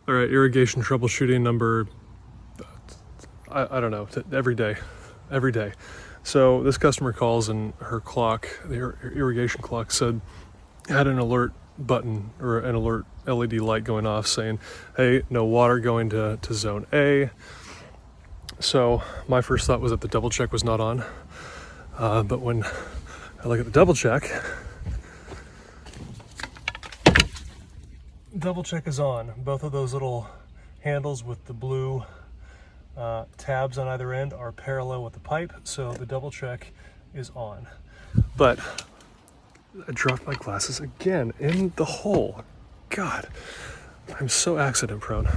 All right, irrigation troubleshooting number, I don't know, every day. So this customer calls and her clock, the irrigation clock had an alert button or an alert LED light going off saying, hey, no water going to zone A. So my first thought was that the double check was not on. But when I look at the double check is on. Both of those little handles with the blue tabs on either end are parallel with the pipe, so the double check is on. But I dropped my glasses again in the hole. God, I'm so accident prone.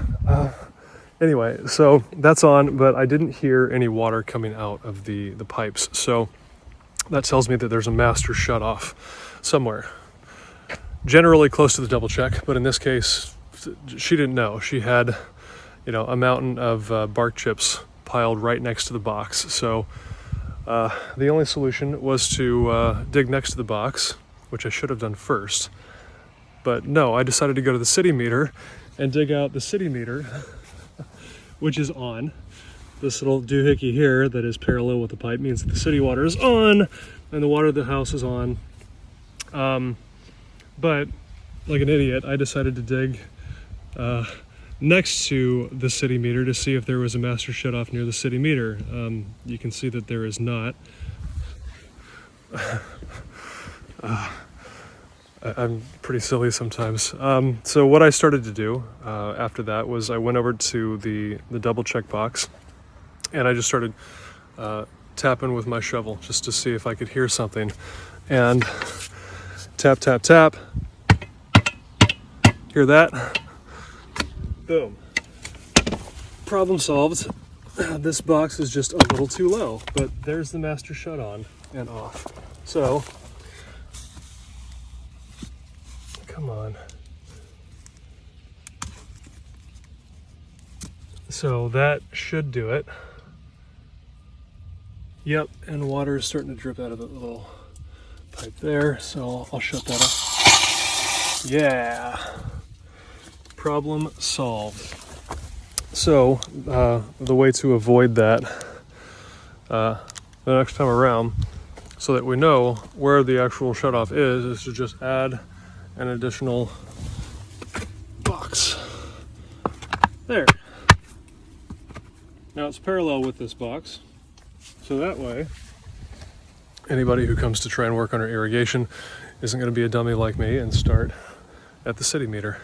Anyway, so that's on, but I didn't hear any water coming out of the pipes, so that tells me that there's a master shutoff somewhere. Generally close to the double check, but in this case, she didn't know. She had, a mountain of bark chips piled right next to the box. So the only solution was to dig next to the box, which I should have done first. But no, I decided to go to the city meter and dig out the city meter, which is on. This little doohickey here that is parallel with the pipe means that the city water is on and the water of the house is on. But like an idiot, I decided to dig next to the city meter to see if there was a master shutoff near the city meter. You can see that there is not. I'm pretty silly sometimes. So what I started to do after that was I went over to the double check box and I just started tapping with my shovel just to see if I could hear something. And tap, tap, tap. Hear that? Boom. Problem solved. This box is just a little too low, but there's the master shut on and off. So, come on. So that should do it. Yep, and water is starting to drip out of the little pipe there, so I'll shut that off. Yeah, problem solved. So the way to avoid that the next time around, so that we know where the actual shutoff is to just add an additional box. There. Now it's parallel with this box, so that way anybody who comes to try and work on our irrigation isn't going to be a dummy like me and start at the city meter.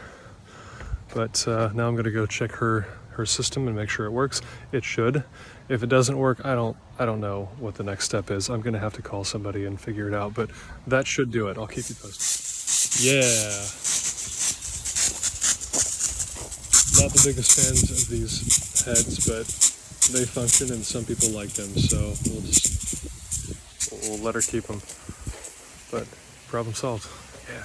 But now I'm going to go check her system and make sure it works. It should. If it doesn't work, I don't know what the next step is. I'm going to have to call somebody and figure it out, but that should do it. I'll keep you posted. Yeah. Not the biggest fans of these heads, but they function and some people like them, so we'll let her keep them. But problem solved. Yeah.